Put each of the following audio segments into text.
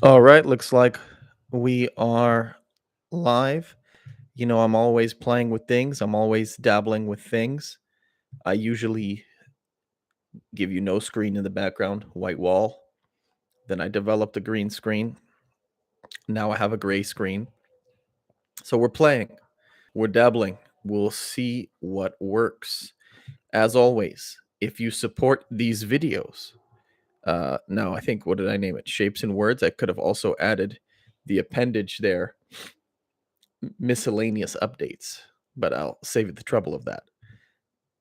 All right, looks like we are live. I'm always playing with things, I'm always dabbling with things. I usually give you no screen in the background, white wall. Then I developed a green screen. Now I have a gray screen. So we're playing, we're dabbling. We'll see what works. As always, if you support these videos, now I think, what did I name it? Shapes and words. I could have also added the appendage there, miscellaneous updates, but I'll save the trouble of that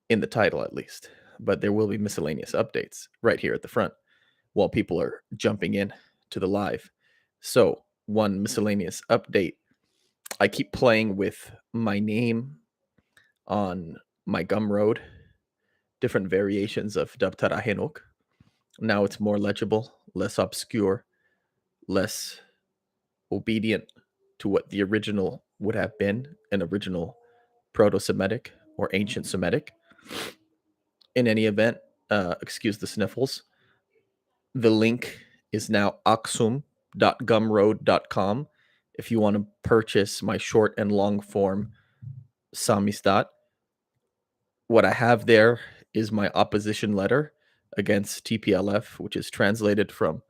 in the title at least. But there will be miscellaneous updates right here at the front while people are jumping in to the live. So, one miscellaneous update. I keep playing with my name on my Gumroad, different variations of Dabtara Henok. Now it's more legible, less obscure, less obedient to what the original would have been, an original Proto Semitic or Ancient Semitic. In any event, excuse the sniffles. The link is now aksum.gumroad.com if you want to purchase my short and long form Samistat. What I have there is my opposition letter against TPLF, which is translated from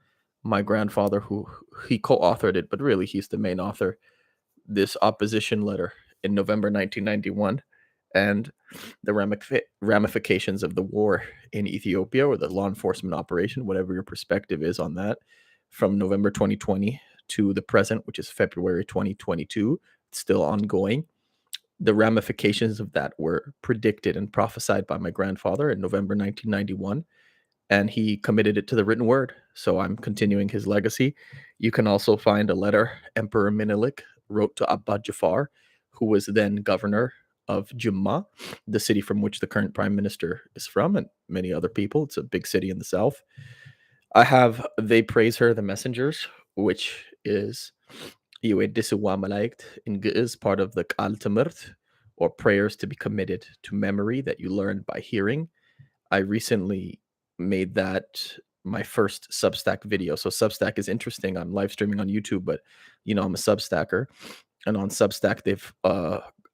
my grandfather, who he co-authored it, but really he's the main author. This opposition letter in November 1991, and the ramifications of the war in Ethiopia, or the law enforcement operation, whatever your perspective is on that, from November 2020 to the present, which is February 2022. It's still ongoing. The ramifications of that were predicted and prophesied by my grandfather in November 1991, and he committed it to the written word. So I'm continuing his legacy. You can also find a letter Emperor Menelik wrote to Abba Jafar, who was then governor of Jumma, the city from which the current prime minister is from, and many other people. It's a big city in the south. I have They Praise Her, the Messengers, which is Yuedisuwa Malaikt in Ge'ez, part of the Kal Tamert, or prayers to be committed to memory that you learn by hearing. I recently made that my first Substack video. So Substack is interesting. I'm live streaming on YouTube, but I'm a Substacker, and on Substack they've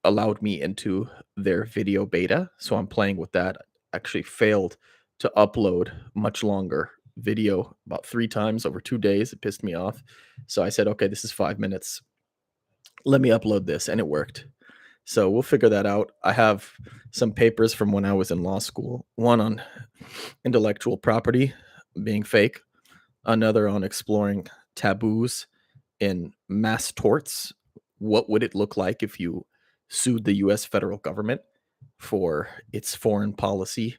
allowed me into their video beta. So I'm playing with that. Actually failed to upload much longer video about 3 times over 2 days. It pissed me off. So I said, okay, this is 5 minutes. Let me upload this, and it worked. So we'll figure that out. I have some papers from when I was in law school. One on intellectual property being fake, another on exploring taboos in mass torts. What would it look like if you sued the US federal government for its foreign policy,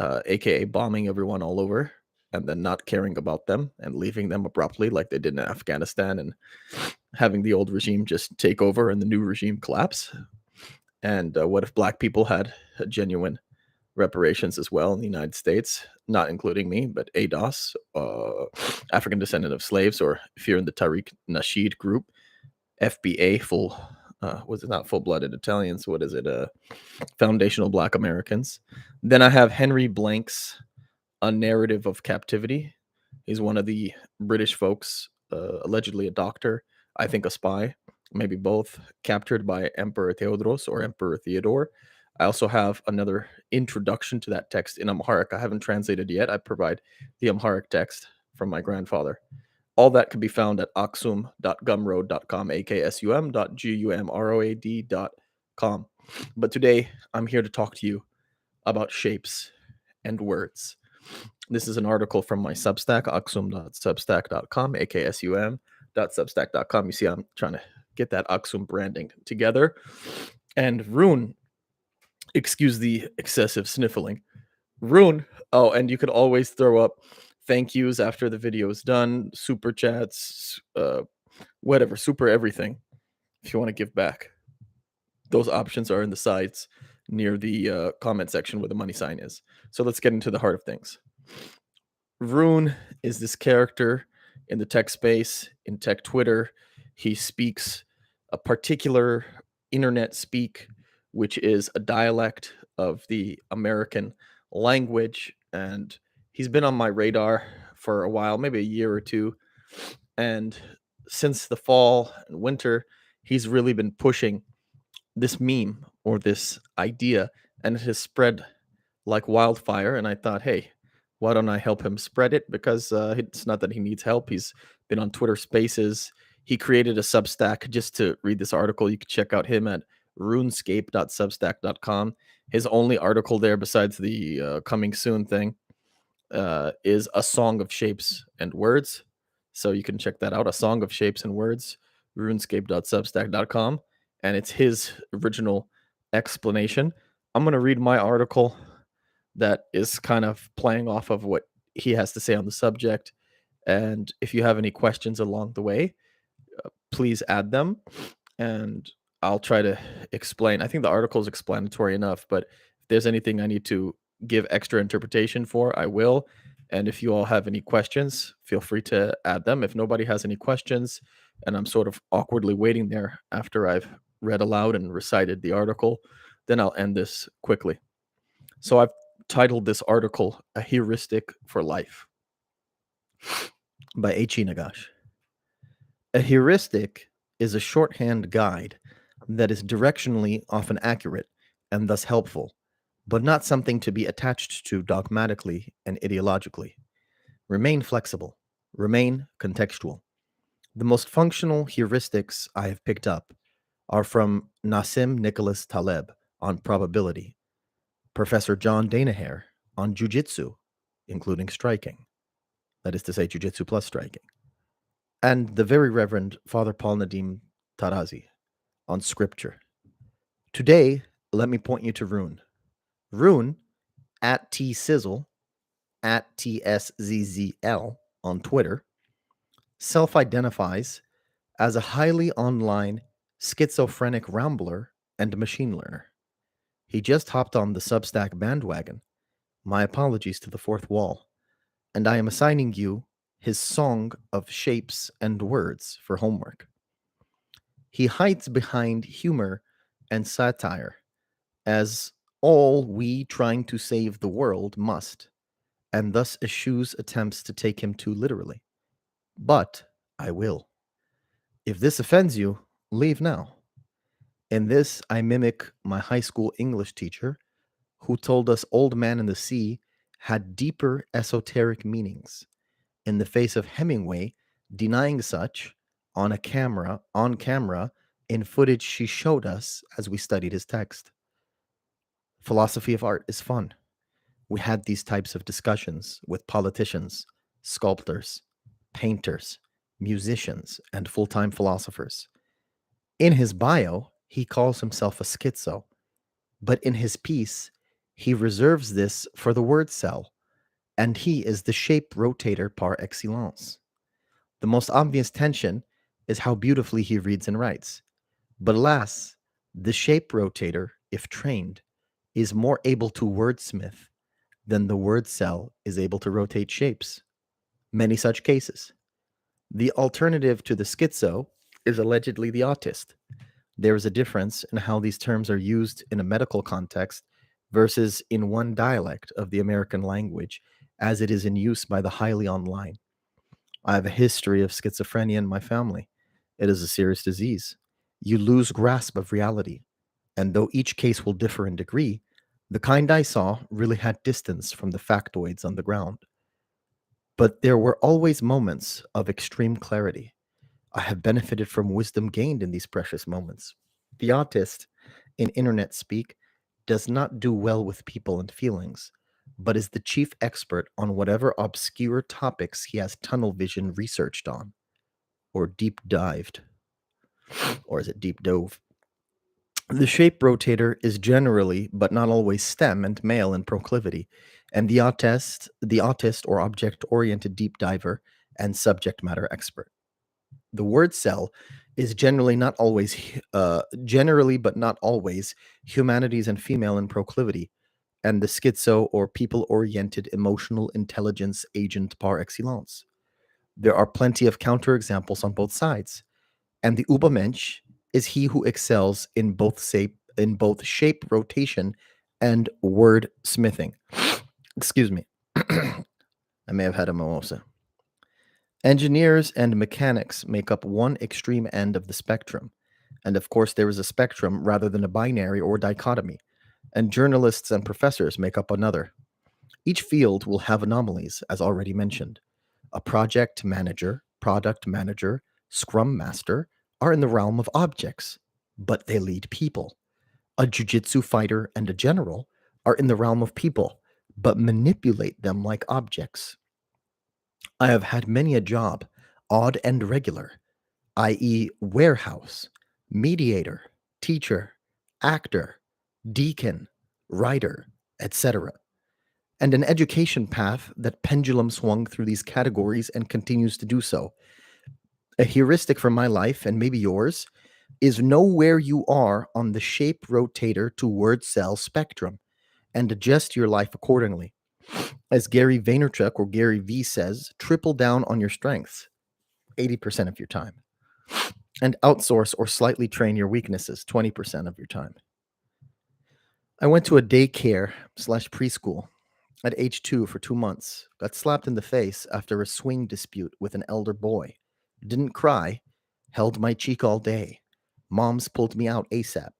aka bombing everyone all over and then not caring about them and leaving them abruptly like they did in Afghanistan, and having the old regime just take over and the new regime collapse? And what if black people had genuine reparations as well in the United States, not including me, but ADOS, African descendant of slaves, or if you're in the Tariq Nasheed group, FBA, was it not full-blooded Italians? What is it? Foundational Black Americans. Then I have Henry Blank's A Narrative of Captivity. He's one of the British folks, allegedly a doctor, I think a spy, maybe both, captured by Emperor Theodros or Emperor Theodore. I also have another introduction to that text in Amharic. I haven't translated yet. I provide the Amharic text from my grandfather. All that can be found at aksum.gumroad.com, aksum.gumroad.com. But today, I'm here to talk to you about shapes and words. This is an article from my Substack, aksum.substack.com, aksum.substack.com. You see, I'm trying to get that Aksum branding together. And Rune, excuse the excessive sniffling. Rune, oh, and you could always throw up thank yous after the video is done, super chats, whatever, super everything, if you want to give back. Those options are in the sides near the comment section where the money sign is. So let's get into the heart of things. Rune is this character in the tech space, in tech Twitter. He speaks a particular internet speak, which is a dialect of the American language. And he's been on my radar for a while, maybe a year or two. And since the fall and winter, he's really been pushing this meme or this idea, and it has spread like wildfire. And I thought, hey, why don't I help him spread it? Because it's not that he needs help. He's been on Twitter Spaces. He created a Substack. Just to read this article, you can check out him at runescape.substack.com. His only article there, besides the coming soon thing, is A Song of Shapes and Words. So you can check that out, A Song of Shapes and Words, runescape.substack.com. And it's his original explanation. I'm going to read my article that is kind of playing off of what he has to say on the subject. And if you have any questions along the way, please add them and I'll try to explain. I think the article is explanatory enough, but if there's anything I need to give extra interpretation for, I will. And if you all have any questions, feel free to add them. If nobody has any questions, and I'm sort of awkwardly waiting there after I've read aloud and recited the article, then I'll end this quickly. So I've titled this article A Heuristic for Life by H.E. Nagash. A heuristic is a shorthand guide that is directionally often accurate and thus helpful, but not something to be attached to dogmatically and ideologically. Remain flexible. Remain contextual. The most functional heuristics I have picked up are from Nassim Nicholas Taleb on probability, Professor John Danaher on jujitsu, including striking, that is to say, jujitsu plus striking, and the very Reverend Father Paul Nadim Tarazi on scripture. Today, let me point you to Rune. Rune, at T-Sizzle, at TSZZL on Twitter, self-identifies as a highly online schizophrenic rambler and machine learner. He just hopped on the Substack bandwagon. My apologies to the fourth wall. And I am assigning you his song of shapes and words for homework. He hides behind humor and satire, as all we trying to save the world must, and thus eschews attempts to take him too literally. But I will. If this offends you, leave now. In this, I mimic my high school English teacher, who told us Old Man in the Sea had deeper esoteric meanings, in the face of Hemingway denying such on camera, in footage she showed us as we studied his text. Philosophy of art is fun. We had these types of discussions with politicians, sculptors, painters, musicians, and full-time philosophers. In his bio, he calls himself a schizo, but in his piece, he reserves this for the word cell, and he is the shape rotator par excellence. The most obvious tension is how beautifully he reads and writes. But alas, the shape rotator, if trained, is more able to wordsmith than the word cell is able to rotate shapes. Many such cases. The alternative to the schizo is allegedly the autist. There is a difference in how these terms are used in a medical context versus in one dialect of the American language as it is in use by the highly online. I have a history of schizophrenia in my family. It is a serious disease. You lose grasp of reality. And though each case will differ in degree, the kind I saw really had distance from the factoids on the ground. But there were always moments of extreme clarity. I have benefited from wisdom gained in these precious moments. The autist, in internet speak, does not do well with people and feelings, but is the chief expert on whatever obscure topics he has tunnel vision researched on, or deep dived, or is it deep dove? The shape rotator is generally, but not always, STEM and male in proclivity, and the autist or object-oriented deep diver and subject matter expert. The word cell is generally but not always, humanities and female in proclivity, and the schizo or people-oriented emotional intelligence agent par excellence. There are plenty of counterexamples on both sides, and the Übermensch is he who excels in both shape rotation and word smithing. Excuse me. I may have had a mimosa. Engineers and mechanics make up one extreme end of the spectrum. And of course, there is a spectrum rather than a binary or dichotomy. And journalists and professors make up another. Each field will have anomalies, as already mentioned. A project manager, product manager, scrum master are in the realm of objects, but they lead people. A jujitsu fighter and a general are in the realm of people, but manipulate them like objects. I have had many a job, odd and regular, i.e., warehouse, mediator, teacher, actor, deacon, writer, etc., and an education path that pendulum swung through these categories and continues to do so. A heuristic for my life, and maybe yours, is know where you are on the shape rotator to word cell spectrum and adjust your life accordingly. As Gary Vaynerchuk or Gary V says, triple down on your strengths 80% of your time and outsource or slightly train your weaknesses 20% of your time. I went to a daycare slash preschool at age 2 for 2 months, got slapped in the face after a swing dispute with an elder boy. Didn't cry, held my cheek all day. Moms pulled me out ASAP.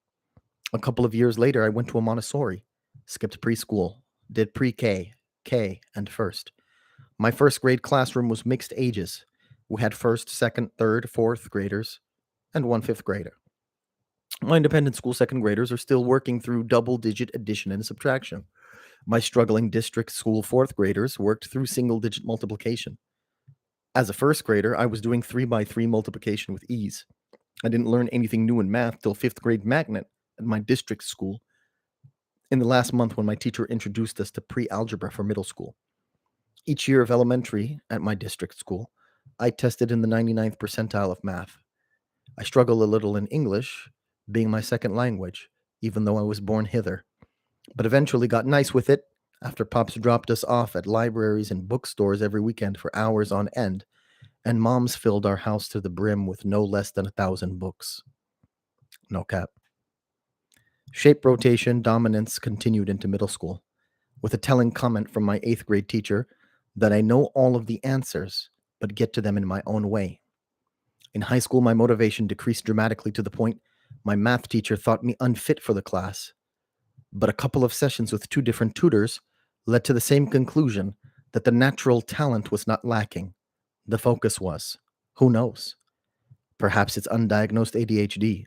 A couple of years later, I went to a Montessori, skipped preschool, did pre-K, K, and first. My first grade classroom was mixed ages. We had first, second, third, fourth graders, and one fifth grader. My independent school second graders are still working through double digit addition and subtraction. My struggling district school fourth graders worked through single digit multiplication. As a first grader, I was doing 3 by 3 multiplication with ease. I didn't learn anything new in math till fifth grade magnet at my district school in the last month when my teacher introduced us to pre algebra for middle school. Each year of elementary at my district school, I tested in the 99th percentile of math. I struggle a little in English, being my second language, even though I was born hither, but eventually got nice with it after Pops dropped us off at libraries and bookstores every weekend for hours on end, and Moms filled our house to the brim with no less than 1,000 books. No cap. Shape rotation dominance continued into middle school, with a telling comment from my 8th grade teacher that I know all of the answers, but get to them in my own way. In high school, my motivation decreased dramatically to the point my math teacher thought me unfit for the class. But a couple of sessions with 2 different tutors led to the same conclusion that the natural talent was not lacking. The focus was, who knows? Perhaps it's undiagnosed ADHD.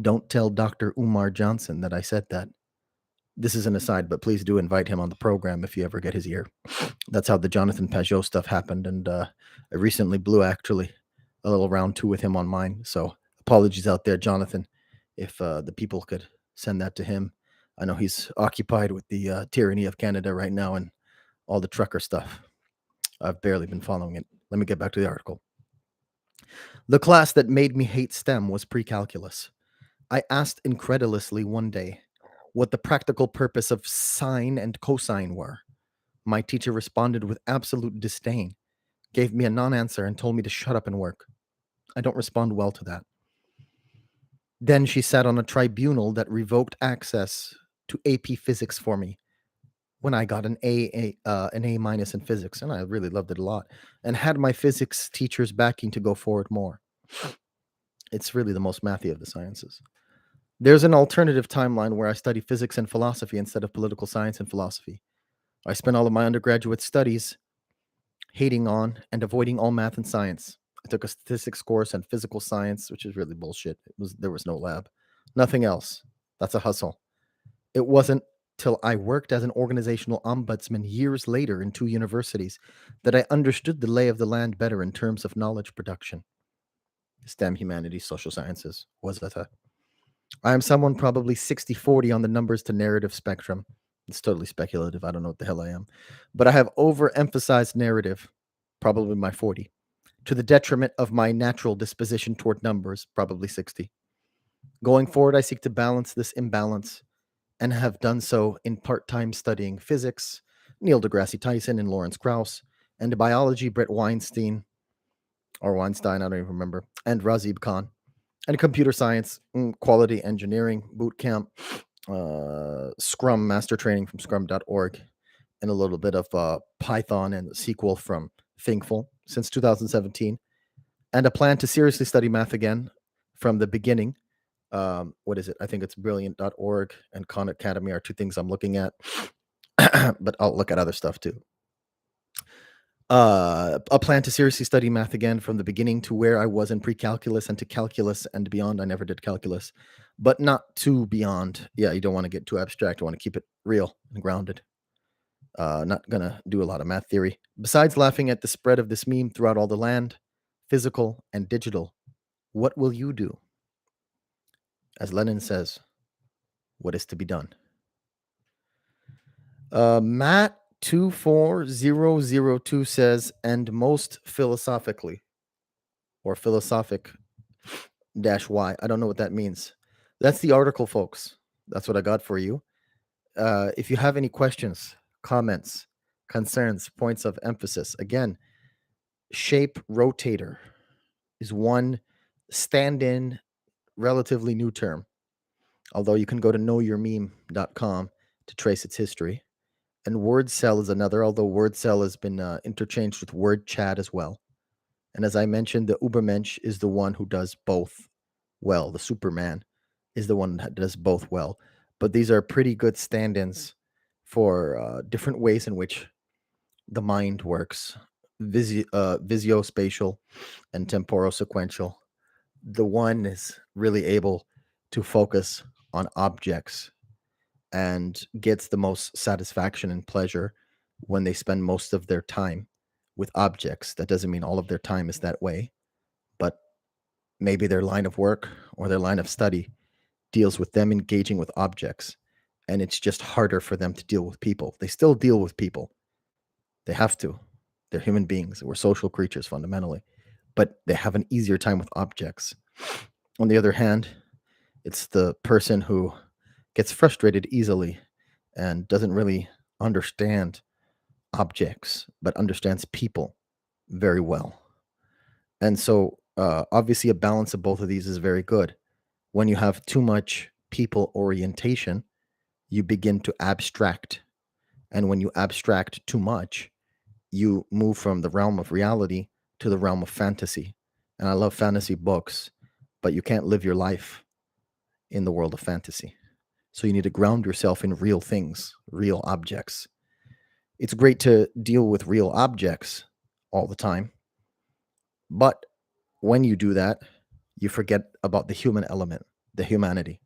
Don't tell Dr. Umar Johnson that I said that. This is an aside, but please do invite him on the program if you ever get his ear. That's how the Jonathan Pajot stuff happened, and I recently blew actually a little round 2 with him on mine. So apologies out there, Jonathan, if the people could send that to him. I know he's occupied with the tyranny of Canada right now and all the trucker stuff. I've barely been following it. Let me get back to the article. The class that made me hate STEM was pre-calculus. I asked incredulously one day what the practical purpose of sine and cosine were. My teacher responded with absolute disdain, gave me a non-answer, and told me to shut up and work. I don't respond well to that. Then she sat on a tribunal that revoked access to AP Physics for me when I got an A minus in physics, and I really loved it a lot, and had my physics teacher's backing to go forward more. It's really the most mathy of the sciences. There's an alternative timeline where I study physics and philosophy instead of political science and philosophy. I spent all of my undergraduate studies hating on and avoiding all math and science. I took a statistics course and physical science, which is really bullshit. There was no lab. Nothing else. That's a hustle. It wasn't till I worked as an organizational ombudsman years later in 2 universities that I understood the lay of the land better in terms of knowledge production. STEM, humanities, social sciences, was that I am someone probably 60-40 on the numbers to narrative spectrum. It's totally speculative. I don't know what the hell I am. But I have overemphasized narrative, probably my 40, to the detriment of my natural disposition toward numbers, probably 60. Going forward, I seek to balance this imbalance and have done so in part-time studying physics, Neil deGrasse Tyson and Lawrence Krauss, and biology, Brett Weinstein, or Weinstein, I don't even remember, and Razib Khan, and computer science, quality engineering, boot camp, Scrum master training from scrum.org, and a little bit of Python and SQL from Thinkful. since 2017, and a plan to seriously study math again from the beginning. What is it? I think it's brilliant.org and Khan Academy are two things I'm looking at, but I'll look at other stuff too. A plan to seriously study math again from the beginning to where I was in pre-calculus and to calculus and beyond. I never did calculus, but not too beyond. Yeah, you don't want to get too abstract. You want to keep it real and grounded. Not gonna do a lot of math theory. Besides laughing at the spread of this meme throughout all the land, physical and digital, what will you do? As Lenin says, what is to be done? Matt24002 says, and most philosophically, or philosophic -y. I don't know what that means. That's the article, folks. That's what I got for you. If you have any questions, comments, concerns, points of emphasis, again, shape rotator is one stand-in, relatively new term, although you can go to knowyourmeme.com to trace its history. And word cell is another, although word cell has been interchanged with word chat as well. And as I mentioned, the Ubermensch is the one who does both well. The Superman is the one that does both well. But these are pretty good stand-ins for different ways in which the mind works. Visuospatial and temporosequential. The one is really able to focus on objects and gets the most satisfaction and pleasure when they spend most of their time with objects. That doesn't mean all of their time is that way, but maybe their line of work or their line of study deals with them engaging with objects, and it's just harder for them to deal with people. They still deal with people. They have to. They're human beings. We're social creatures fundamentally, but they have an easier time with objects. On the other hand, it's the person who gets frustrated easily and doesn't really understand objects, but understands people very well. And so, obviously, a balance of both of these is very good. When you have too much people orientation, you begin to abstract. And when you abstract too much, you move from the realm of reality to the realm of fantasy. And I love fantasy books, but you can't live your life in the world of fantasy. So you need to ground yourself in real things, real objects. It's great to deal with real objects all the time, but when you do that, you forget about the human element, the humanity.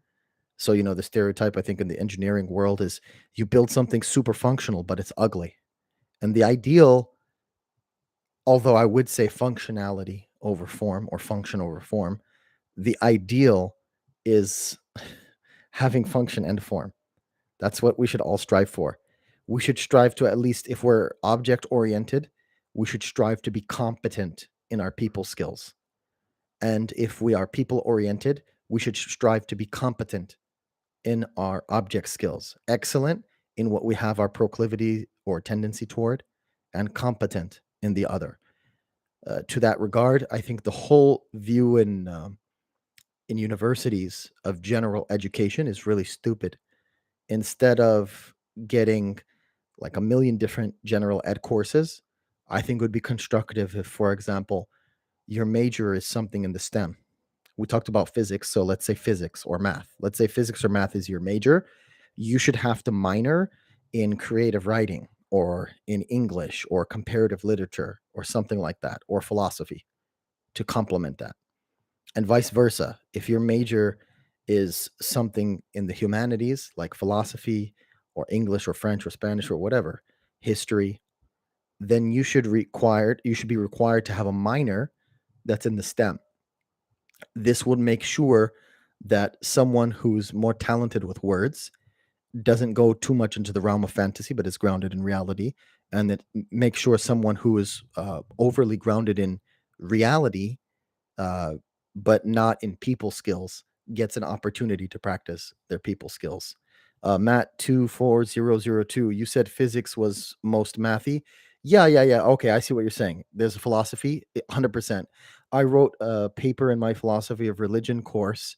So, the stereotype I think in the engineering world is you build something super functional, but it's ugly. And the ideal, although I would say functionality over form or function over form, the ideal is having function and form. That's what we should all strive for. We should strive to, at least if we're object oriented, we should strive to be competent in our people skills. And if we are people oriented, we should strive to be competent in our object skills, excellent in what we have our proclivity or tendency toward, and competent in the other. To that regard, I think the whole view in universities of general education is really stupid. Instead of getting like a million different general ed courses, I think it would be constructive if, for example, your major is something in the STEM. We talked about physics, so let's say physics or math. Let's say physics or math is your major. You should have to minor in creative writing or in English or comparative literature or something like that, or philosophy to complement that. And vice versa. If your major is something in the humanities like philosophy or English or French or Spanish or whatever, history, then you should be required to have a minor that's in the STEM. This would make sure that someone who's more talented with words doesn't go too much into the realm of fantasy, but is grounded in reality, and that makes sure someone who is overly grounded in reality, uh, but not in people skills, gets an opportunity to practice their people skills. Matt24002, you said physics was most mathy. Yeah. Okay, I see what you're saying. There's a philosophy, 100%. I wrote a paper in my philosophy of religion course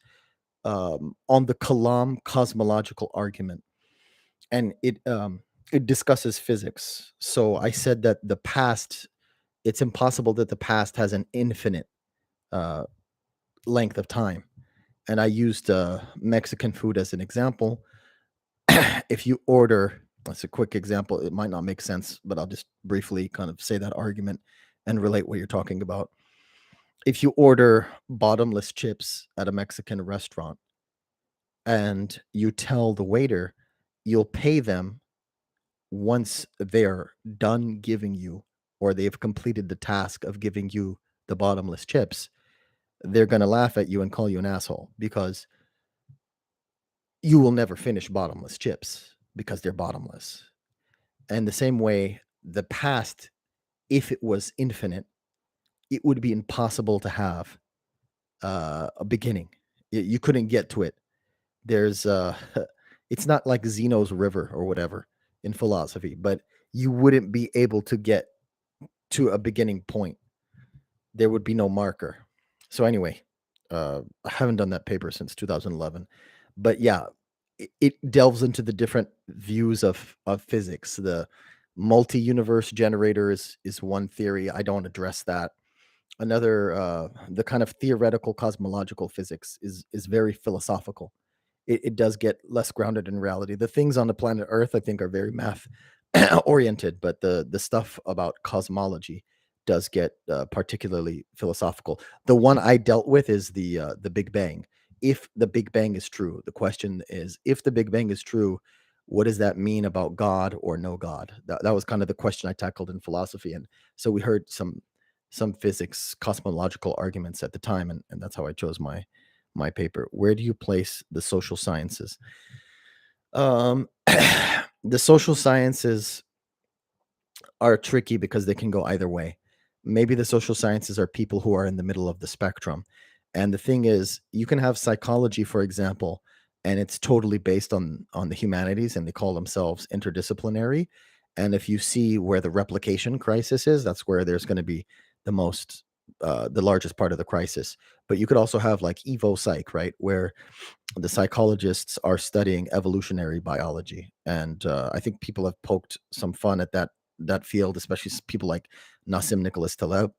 on the Kalam cosmological argument, and it discusses physics. So I said that the past it's impossible that the past has an infinite uh, length of time. And I used Mexican food as an example. If you order, that's a quick example. It might not make sense, but I'll just briefly kind of say that argument and relate what you're talking about. If you order bottomless chips at a Mexican restaurant and you tell the waiter you'll pay them once they're done giving you, or they've completed the task of giving you the bottomless chips, they're going to laugh at you and call you an asshole because you will never finish bottomless chips because they're bottomless. And the same way, the past, if it was infinite, it would be impossible to have a beginning. You couldn't get to it. There's it's not like Zeno's river or whatever in philosophy, but you wouldn't be able to get to a beginning point. There would be no marker. So anyway, I haven't done that paper since 2011, but yeah, it delves into the different views of physics. The multi-universe generator is one theory. I don't address that. Another, the kind of theoretical cosmological physics is very philosophical. It does get less grounded in reality. The things on the planet Earth, I think, are very math oriented, but the stuff about cosmology does get particularly philosophical. The one I dealt with is the Big Bang. If the Big Bang is true, the question is, if the Big Bang is true, what does that mean about God or no God? That was kind of the question I tackled in philosophy, and so we heard some physics cosmological arguments at the time, and that's how I chose my paper. Where do you place the social sciences? Um, the social sciences are tricky because they can go either way. Maybe the social sciences are people who are in the middle of the spectrum. And the thing is, you can have psychology, for example, and it's totally based on the humanities and they call themselves interdisciplinary. And if you see where the replication crisis is, that's where there's going to be the most the largest part of the crisis. But you could also have like evo psych, right? Where the psychologists are studying evolutionary biology, and I think people have poked some fun at that field, especially people like Nassim Nicholas Taleb,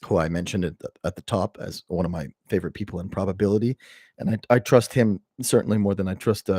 who I mentioned at the top as one of my favorite people in probability, and I trust him certainly more than I trust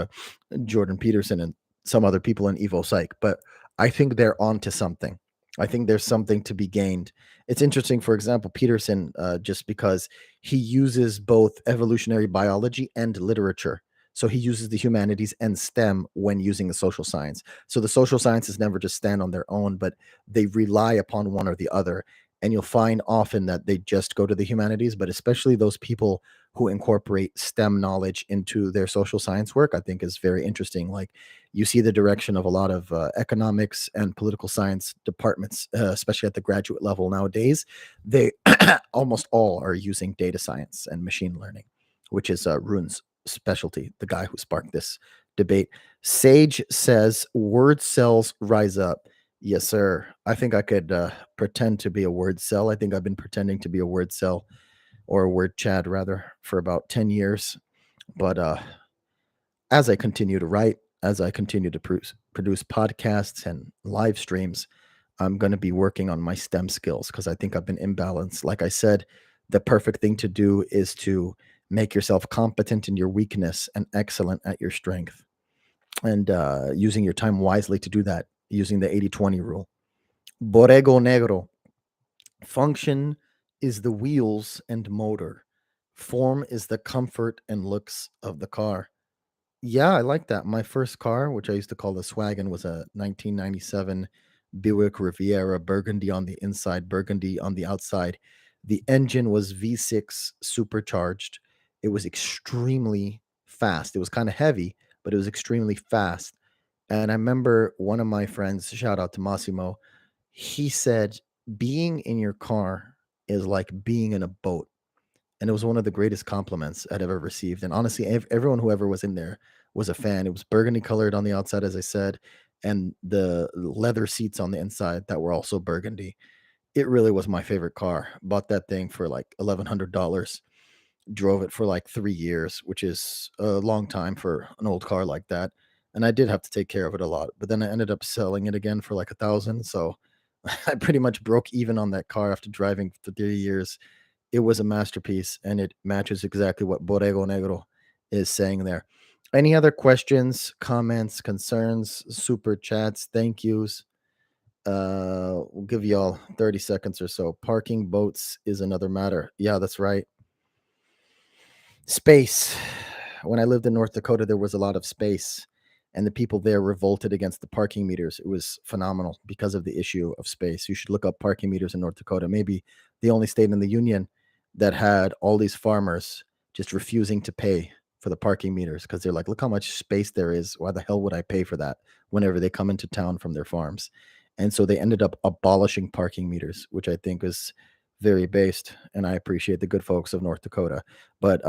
Jordan Peterson and some other people in Evo Psych. But I think they're onto something. I think there's something to be gained. It's interesting, for example, Peterson, just because he uses both evolutionary biology and literature. So he uses the humanities and STEM when using the social science. So the social sciences never just stand on their own, but they rely upon one or the other. And you'll find often that they just go to the humanities, but especially those people who incorporate STEM knowledge into their social science work, I think is very interesting. Like you see the direction of a lot of economics and political science departments, especially at the graduate level nowadays. They almost all are using data science and machine learning, which is Rune's specialty, the guy who sparked this debate. Sage says, word cells rise up. Yes, sir. I think I could pretend to be a word cell. I think I've been pretending to be a word cell, or a word Chad rather, for about 10 years. But as I continue to write, as I continue to produce podcasts and live streams, I'm going to be working on my STEM skills because I think I've been imbalanced. Like I said, the perfect thing to do is to make yourself competent in your weakness and excellent at your strength. And using your time wisely to do that, using the 80-20 rule. Borrego Negro. Function is the wheels and motor. Form is the comfort and looks of the car. Yeah, I like that. My first car, which I used to call the Swagon, was a 1997 Buick Riviera, burgundy on the inside, burgundy on the outside. The engine was V6 supercharged. It was extremely fast. It was kind of heavy, but it was extremely fast. And I remember one of my friends, shout out to Massimo, he said, being in your car is like being in a boat. And it was one of the greatest compliments I'd ever received. And honestly, everyone who ever was in there was a fan. It was burgundy colored on the outside, as I said, and the leather seats on the inside that were also burgundy. It really was my favorite car. Bought that thing for like $1,100. Drove it for like 3 years, which is a long time for an old car like that. And I did have to take care of it a lot, but then I ended up selling it again for like 1,000. So I pretty much broke even on that car after driving for 3 years. It was a masterpiece, and it matches exactly what Borrego Negro is saying there. Any other questions, comments, concerns, super chats, thank yous? We'll give y'all 30 seconds or so. Parking boats is another matter. Yeah, that's right. Space. When I lived in North Dakota, there was a lot of space, and the people there revolted against the parking meters. It was phenomenal because of the issue of space. You should look up parking meters in North Dakota. Maybe the only state in the union that had all these farmers just refusing to pay for the parking meters because they're like, look how much space there is. Why the hell would I pay for that whenever they come into town from their farms? And so they ended up abolishing parking meters, which I think is very based. And I appreciate the good folks of North Dakota. But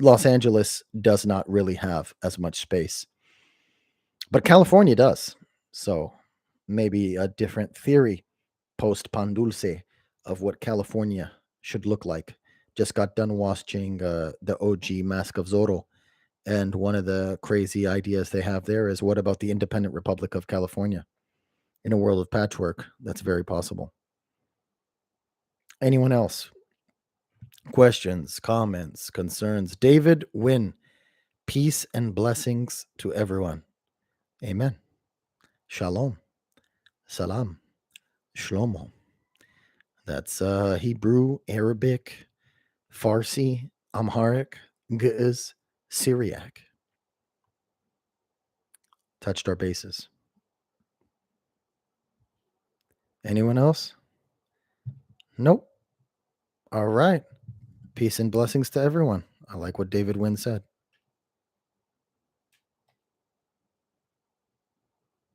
Los Angeles does not really have as much space, but California does. So maybe a different theory post Pan Dulce of what California should look like. Just got done watching the OG Mask of Zorro. And one of the crazy ideas they have there is what about the independent Republic of California? In a world of patchwork, that's very possible. Anyone else? Questions, comments, concerns? David Wynn, peace and blessings to everyone. Amen. Shalom. Salam. Shlomo. That's Hebrew, Arabic, Farsi, Amharic, Ge'ez, Syriac. Touched our bases. Anyone else? Nope. All right. Peace and blessings to everyone. I like what David Wynn said.